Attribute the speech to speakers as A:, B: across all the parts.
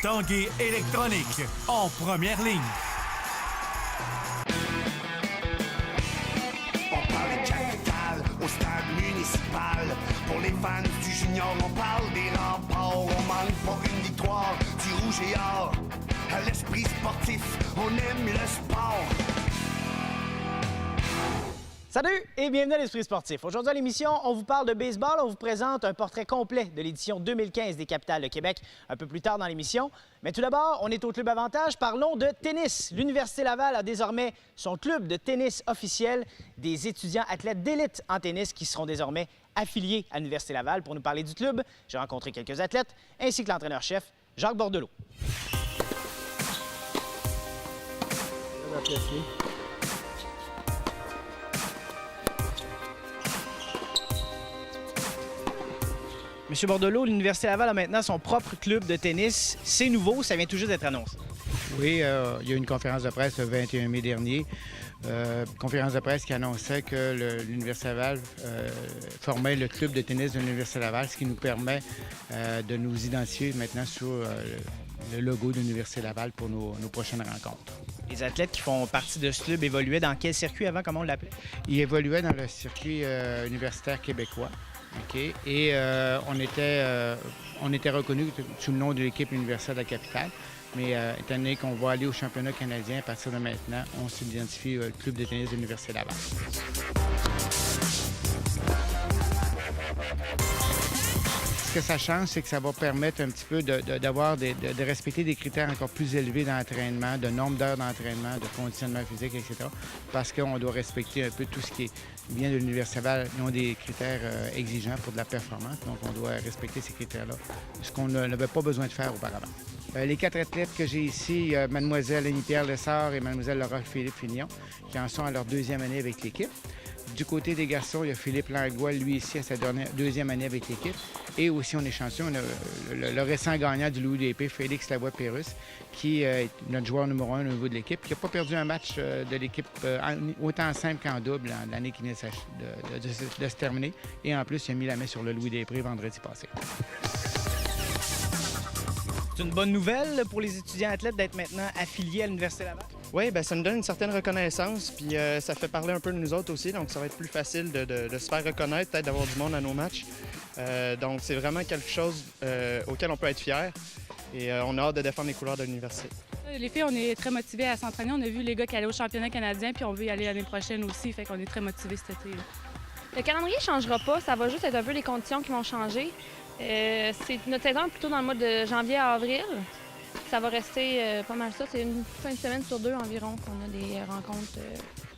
A: Tanguay électronique en première ligne.
B: On parle de capitale au stade municipal. Pour les fans du junior, on parle des remparts. On manque pas une victoire du rouge et or. À l'esprit sportif, on aime le sport.
C: Salut et bienvenue à l'Esprit sportif. Aujourd'hui à l'émission, on vous parle de baseball. On vous présente un portrait complet de l'édition 2015 des Capitales de Québec un peu plus tard dans l'émission. Mais tout d'abord, on est au Club Avantage. Parlons de tennis. L'Université Laval a désormais son club de tennis officiel, des étudiants athlètes d'élite en tennis qui seront désormais affiliés à l'Université Laval. Pour nous parler du club, j'ai rencontré quelques athlètes ainsi que l'entraîneur-chef Jacques Bordelot. Monsieur Bordelot, l'Université Laval a maintenant son propre club de tennis. C'est nouveau, ça vient tout juste d'être annoncé.
D: Oui, il y a eu une conférence de presse le 21 mai dernier. Conférence de presse qui annonçait que l'Université Laval formait le club de tennis de l'Université Laval, ce qui nous permet de nous identifier maintenant sur le logo de l'Université Laval pour nos prochaines rencontres.
C: Les athlètes qui font partie de ce club évoluaient dans quel circuit avant, comment on l'appelait?
D: Ils évoluaient dans le circuit universitaire québécois. Okay. Et on était reconnus sous le nom de l'équipe universitaire de la capitale. Mais étant donné qu'on va aller au championnat canadien à partir de maintenant, on s'identifie au club de tennis de l'Université Laval. Ce que ça change, c'est que ça va permettre un petit peu de respecter des critères encore plus élevés d'entraînement, de nombre d'heures d'entraînement, de conditionnement physique, etc. Parce qu'on doit respecter un peu tout ce qui vient de l'Université Laval. Ils ont des critères exigeants pour de la performance, donc on doit respecter ces critères-là, ce qu'on n'avait pas besoin de faire auparavant. Les 4 athlètes que j'ai ici, Mlle Annie-Pierre Lessard et Mlle Laura-Philippe Fignon, qui en sont à leur 2e année avec l'équipe. Du côté des garçons, il y a Philippe Langlois, lui ici, à sa 2e année avec l'équipe. Et aussi, on est chanceux, on a le récent gagnant du Louis d'épée, Félix Lavoie-Pérusse, qui est notre joueur numéro 1 au niveau de l'équipe, qui n'a pas perdu un match de l'équipe autant en simple qu'en double l'année qui vient de se terminer. Et en plus, il a mis la main sur le Louis d'épée vendredi passé.
C: C'est une bonne nouvelle pour les étudiants athlètes d'être maintenant affiliés à l'Université Laval?
E: Oui, bien, ça nous donne une certaine reconnaissance, puis ça fait parler un peu de nous autres aussi, donc ça va être plus facile de se faire reconnaître, peut-être d'avoir du monde à nos matchs. Donc c'est vraiment quelque chose auquel on peut être fier et on a hâte de défendre les couleurs de l'université.
F: Les filles, on est très motivés à s'entraîner. On a vu les gars qui allaient au championnat canadien, puis on veut y aller l'année prochaine aussi, fait qu'on est très motivés cet été.
G: Le calendrier ne changera pas, ça va juste être un peu les conditions qui vont changer. Notre saison est plutôt dans le mois de janvier à avril. Ça va rester pas mal ça. C'est une fin de semaine sur 2 environ qu'on a des rencontres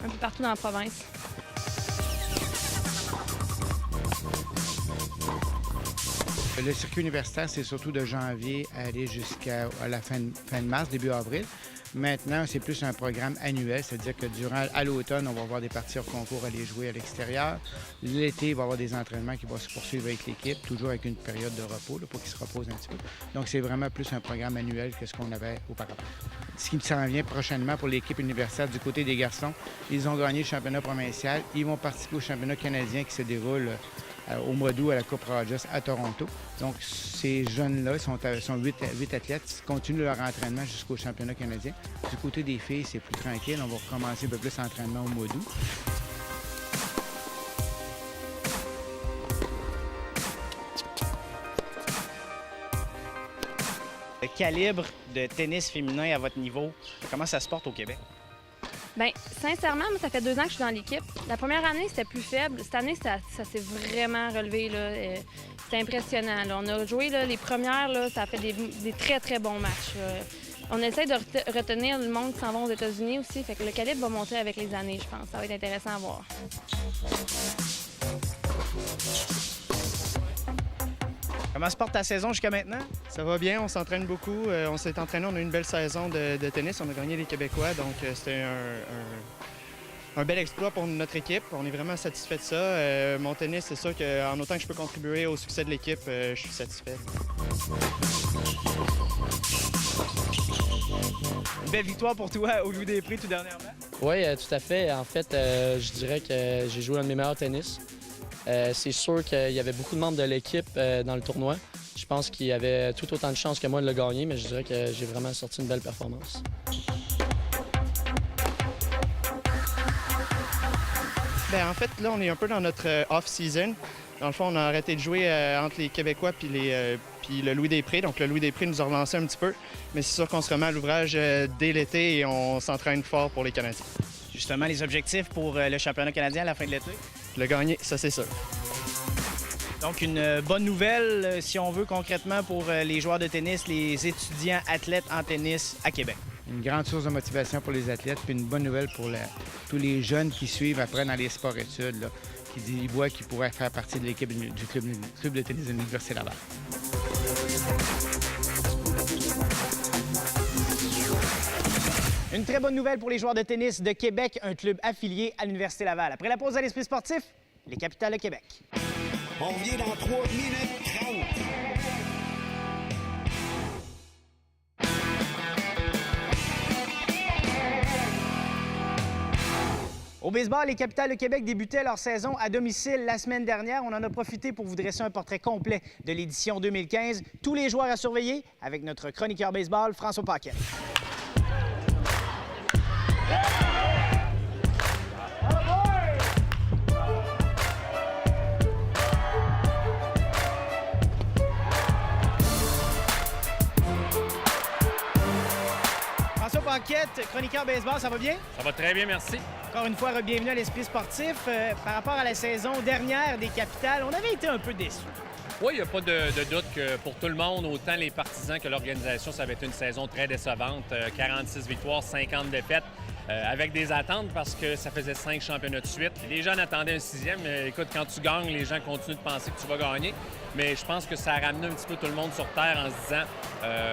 G: un peu partout dans la province.
D: Le circuit universitaire, c'est surtout de janvier à aller jusqu'à la fin de mars, début avril. Maintenant, c'est plus un programme annuel, c'est-à-dire que à l'automne, on va avoir des parties hors concours à aller jouer à l'extérieur. L'été, il va y avoir des entraînements qui vont se poursuivre avec l'équipe, toujours avec une période de repos pour qu'ils se reposent un petit peu. Donc, c'est vraiment plus un programme annuel que ce qu'on avait auparavant. Ce qui s'en vient prochainement pour l'équipe universitaire du côté des garçons, ils ont gagné le championnat provincial. Ils vont participer au championnat canadien qui se déroule au mois d'août à la Coupe Rogers à Toronto. Donc, ces jeunes-là sont 8 athlètes, continuent leur entraînement jusqu'au championnat canadien. Du côté des filles, c'est plus tranquille. On va recommencer un peu plus l'entraînement au mois d'août.
C: Le calibre de tennis féminin à votre niveau, comment ça se porte au Québec?
G: Bien, sincèrement, moi, ça fait 2 ans que je suis dans l'équipe. La première année, c'était plus faible. Cette année, ça s'est vraiment relevé, là. C'était impressionnant, là. On a joué là, les premières, là, ça a fait des très, très bons matchs. On essaie de retenir le monde qui s'en va aux États-Unis aussi. Fait que le calibre va monter avec les années, je pense. Ça va être intéressant à voir.
C: Comment se porte ta saison jusqu'à maintenant?
E: Ça va bien, on s'entraîne beaucoup. On s'est entraîné, on a eu une belle saison de tennis. On a gagné les Québécois, donc c'était un bel exploit pour notre équipe. On est vraiment satisfait de ça. Mon tennis, c'est sûr qu'en autant que je peux contribuer au succès de l'équipe, je suis satisfait.
C: Une belle victoire pour toi au Louis des Prix tout dernièrement?
H: Oui, tout à fait. En fait, je dirais que j'ai joué un de mes meilleurs tennis. C'est sûr qu'il y avait beaucoup de membres de l'équipe dans le tournoi. Je pense qu'il avait tout autant de chances que moi de le gagner, mais je dirais que j'ai vraiment sorti une belle performance.
E: Bien, en fait, là, on est un peu dans notre off-season. Dans le fond, on a arrêté de jouer entre les Québécois puis le Louis-des-Prés. Donc, le Louis-des-Prés nous a relancé un petit peu. Mais c'est sûr qu'on se remet à l'ouvrage dès l'été et on s'entraîne fort pour les Canadiens.
C: Justement, les objectifs pour le championnat canadien à la fin de l'été?
E: Le gagner, ça, c'est sûr.
C: Donc, une bonne nouvelle, si on veut, concrètement, pour les joueurs de tennis, les étudiants athlètes en tennis à Québec.
D: Une grande source de motivation pour les athlètes, puis une bonne nouvelle pour tous les jeunes qui suivent après dans les sports-études, là, qui voient qu'ils pourraient faire partie de l'équipe du club de tennis de l'Université Laval.
C: Une très bonne nouvelle pour les joueurs de tennis de Québec, un club affilié à l'Université Laval. Après la pause à l'Esprit sportif, les Capitales de Québec.
B: On revient dans 3 minutes 30.
C: Au baseball, les Capitales de Québec débutaient leur saison à domicile la semaine dernière. On en a profité pour vous dresser un portrait complet de l'édition 2015. Tous les joueurs à surveiller avec notre chroniqueur baseball, François Paquette. François Paquette, chroniqueur baseball, ça va bien?
I: Ça va très bien, merci.
C: Encore une fois, bienvenue à l'Esprit sportif. Par rapport à la saison dernière des Capitales, on avait été un peu déçus.
I: Oui, il n'y a pas de doute que pour tout le monde, autant les partisans que l'organisation, ça va être une saison très décevante. 46 victoires, 50 défaites, avec des attentes parce que ça faisait 5 championnats de suite. Les gens attendaient un 6e. Écoute, quand tu gagnes, les gens continuent de penser que tu vas gagner. Mais je pense que ça a ramené un petit peu tout le monde sur terre en se disant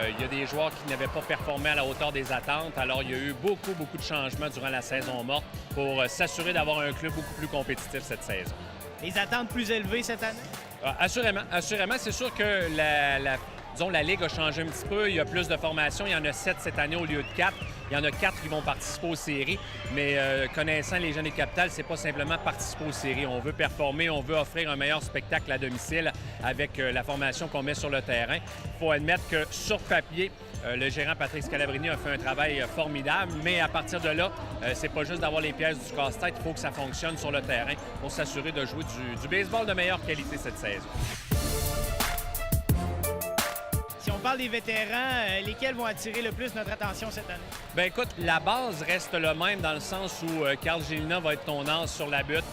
I: il y a des joueurs qui n'avaient pas performé à la hauteur des attentes. Alors, il y a eu beaucoup de changements durant la saison morte pour s'assurer d'avoir un club beaucoup plus compétitif cette saison.
C: Les attentes plus élevées cette année?
I: Assurément. C'est sûr que la Ligue a changé un petit peu. Il y a plus de formations. Il y en a 7 cette année au lieu de 4. Il y en a 4 qui vont participer aux séries. Mais connaissant les jeunes des Capitales, c'est pas simplement participer aux séries. On veut performer, on veut offrir un meilleur spectacle à domicile avec la formation qu'on met sur le terrain. Il faut admettre que sur papier, le gérant Patrick Scalabrini a fait un travail formidable, mais à partir de là, c'est pas juste d'avoir les pièces du casse-tête, il faut que ça fonctionne sur le terrain pour s'assurer de jouer du baseball de meilleure qualité cette saison.
C: Si on parle des vétérans, lesquels vont attirer le plus notre attention cette année?
I: Bien écoute, la base reste le même dans le sens où Carl Gélina va être ton as sur la butte.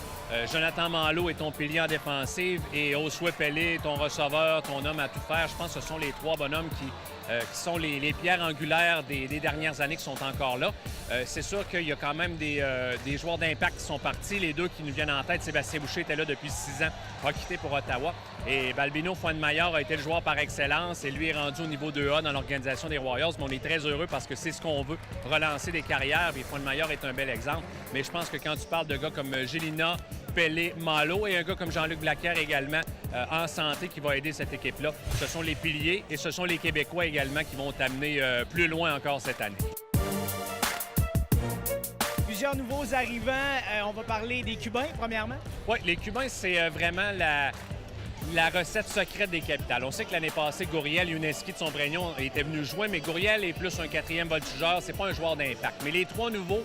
I: Jonathan Malo est ton pilier en défensive et Oswey Pelé, ton receveur, ton homme à tout faire. Je pense que ce sont les 3 bonhommes qui sont les pierres angulaires des dernières années qui sont encore là. C'est sûr qu'il y a quand même des joueurs d'impact qui sont partis. Les 2 qui nous viennent en tête, Sébastien Boucher était là depuis 6 ans, a quitté pour Ottawa. Et Balbino Fuenmayor a été le joueur par excellence et lui est rendu au niveau 2A dans l'organisation des Royals. Mais on est très heureux parce que c'est ce qu'on veut, relancer des carrières. Et Fuenmayor est un bel exemple. Mais je pense que quand tu parles de gars comme Gélina, Pelé, Malo et un gars comme Jean-Luc Blaquer également en santé qui va aider cette équipe-là. Ce sont les piliers et ce sont les Québécois également qui vont t'amener plus loin encore cette année.
C: Plusieurs nouveaux arrivants. On va parler des Cubains, premièrement.
I: Oui, les Cubains, c'est vraiment la recette secrète des Capitales. On sait que l'année passée, Gouriel Youneski de son prénom était venu jouer, mais Gouriel est plus un 4e voltigeur. C'est pas un joueur d'impact. Mais les 3 nouveaux,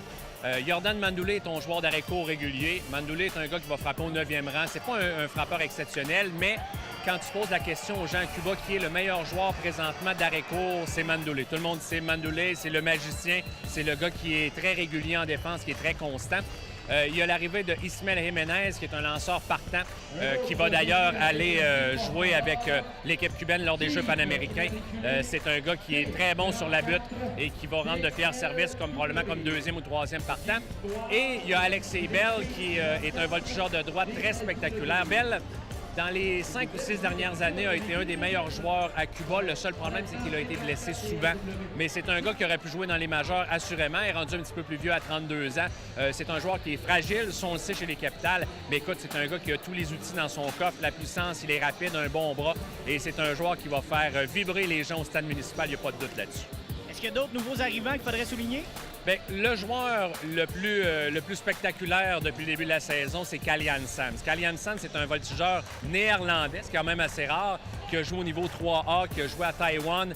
I: Jordan Mandoulé est ton joueur d'arrêt court régulier. Mandoulé est un gars qui va frapper au 9e rang. C'est pas un frappeur exceptionnel, mais quand tu poses la question aux gens à Cuba qui est le meilleur joueur présentement d'arrêt court, c'est Mandoulé. Tout le monde sait Mandoulé, c'est le magicien, c'est le gars qui est très régulier en défense, qui est très constant. Il y a l'arrivée de Ismael Jiménez, qui est un lanceur partant, qui va d'ailleurs aller jouer avec l'équipe cubaine lors des Jeux panaméricains. C'est un gars qui est très bon sur la butte et qui va rendre de fiers services probablement comme 2e ou 3e partant. Et il y a Alexei Bell, qui est un voltigeur de droite très spectaculaire. Bell, dans les 5 ou 6 dernières années, a été un des meilleurs joueurs à Cuba. Le seul problème, c'est qu'il a été blessé souvent. Mais c'est un gars qui aurait pu jouer dans les majeurs, assurément. Il est rendu un petit peu plus vieux à 32 ans. C'est un joueur qui est fragile, on le sait chez les Capitales. Mais écoute, c'est un gars qui a tous les outils dans son coffre. La puissance, il est rapide, un bon bras. Et c'est un joueur qui va faire vibrer les gens au stade municipal. Il n'y a pas de doute là-dessus.
C: Est-ce qu'il y a d'autres nouveaux arrivants qu'il faudrait souligner?
I: Bien, le joueur le plus spectaculaire depuis le début de la saison, c'est Callian Sands. Callian Sands, c'est un voltigeur néerlandais, c'est quand même assez rare, qui a joué au niveau 3A, qui a joué à Taïwan.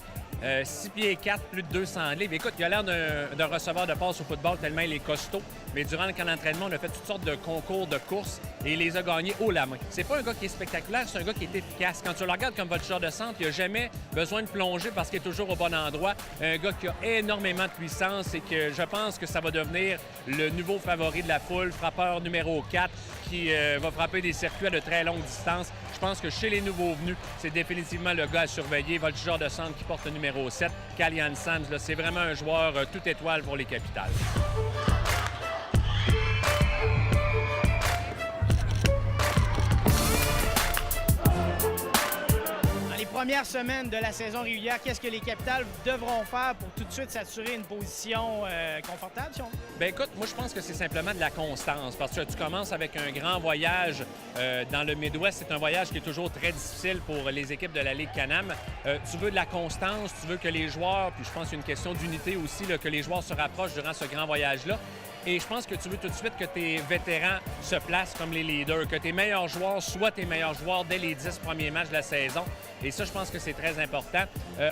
I: 6 pieds 4, plus de 200 livres. Écoute, il a l'air d'un receveur de passe au football tellement il est costaud. Mais durant le camp d'entraînement, on a fait toutes sortes de concours de courses et il les a gagnés haut la main. C'est pas un gars qui est spectaculaire, c'est un gars qui est efficace. Quand tu le regardes comme voltigeur de centre, il n'a jamais besoin de plonger parce qu'il est toujours au bon endroit. Un gars qui a énormément de puissance et que je pense que ça va devenir le nouveau favori de la foule, frappeur numéro 4 qui va frapper des circuits à de très longue distance. Je pense que chez les nouveaux venus, c'est définitivement le gars à surveiller. Voltigeur de centre qui porte le numéro 7, Callian Sands. C'est vraiment un joueur toute étoile pour les Capitales.
C: Première semaine de la saison régulière, qu'est-ce que les Capitales devront faire pour tout de suite s'assurer une position confortable, si on veut?
I: Bien, écoute, moi, je pense que c'est simplement de la constance parce que tu commences avec un grand voyage dans le Midwest. C'est un voyage qui est toujours très difficile pour les équipes de la Ligue Can-Am. Tu veux de la constance, tu veux que les joueurs, puis je pense qu'il y a une question d'unité aussi, là, que les joueurs se rapprochent durant ce grand voyage-là. Et je pense que tu veux tout de suite que tes vétérans se placent comme les leaders, que tes meilleurs joueurs soient tes meilleurs joueurs dès les 10 premiers matchs de la saison. Et ça, je pense que c'est très important.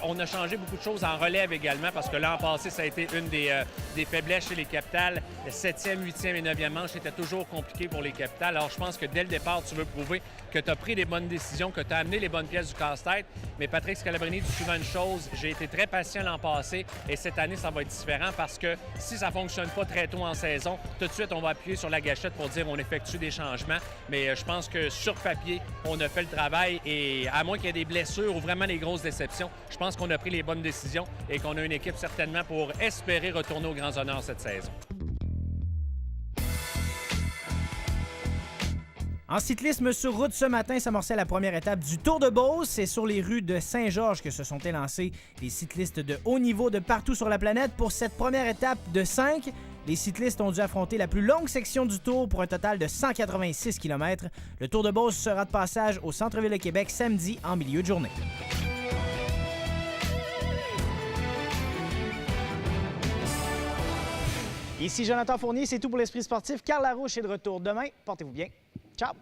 I: On a changé beaucoup de choses en relève également parce que l'an passé, ça a été une des faiblesses chez les Capitales. Le 7e, 8e et 9e manche, c'était toujours compliqué pour les Capitales. Alors, je pense que dès le départ, tu veux prouver que tu as pris les bonnes décisions, que tu as amené les bonnes pièces du casse-tête. Mais Patrick Scalabrini dit souvent une chose, j'ai été très patient l'an passé et cette année, ça va être différent parce que si ça ne fonctionne pas très tôt en saison, tout de suite, on va appuyer sur la gâchette pour dire on effectue des changements. Mais je pense que sur papier, on a fait le travail et à moins qu'il y ait des blessures ou vraiment des grosses déceptions, je pense qu'on a pris les bonnes décisions et qu'on a une équipe certainement pour espérer retourner aux grands honneurs cette saison.
C: En cyclisme sur route, ce matin s'amorçait la première étape du Tour de Beauce. C'est sur les rues de Saint-Georges que se sont élancés les cyclistes de haut niveau de partout sur la planète pour cette première étape de 5. Les cyclistes ont dû affronter la plus longue section du Tour pour un total de 186 km. Le Tour de Beauce sera de passage au centre-ville de Québec samedi en milieu de journée. Ici Jonathan Fournier, c'est tout pour l'Esprit sportif. Carl Larouche est de retour demain. Portez-vous bien. Ciao!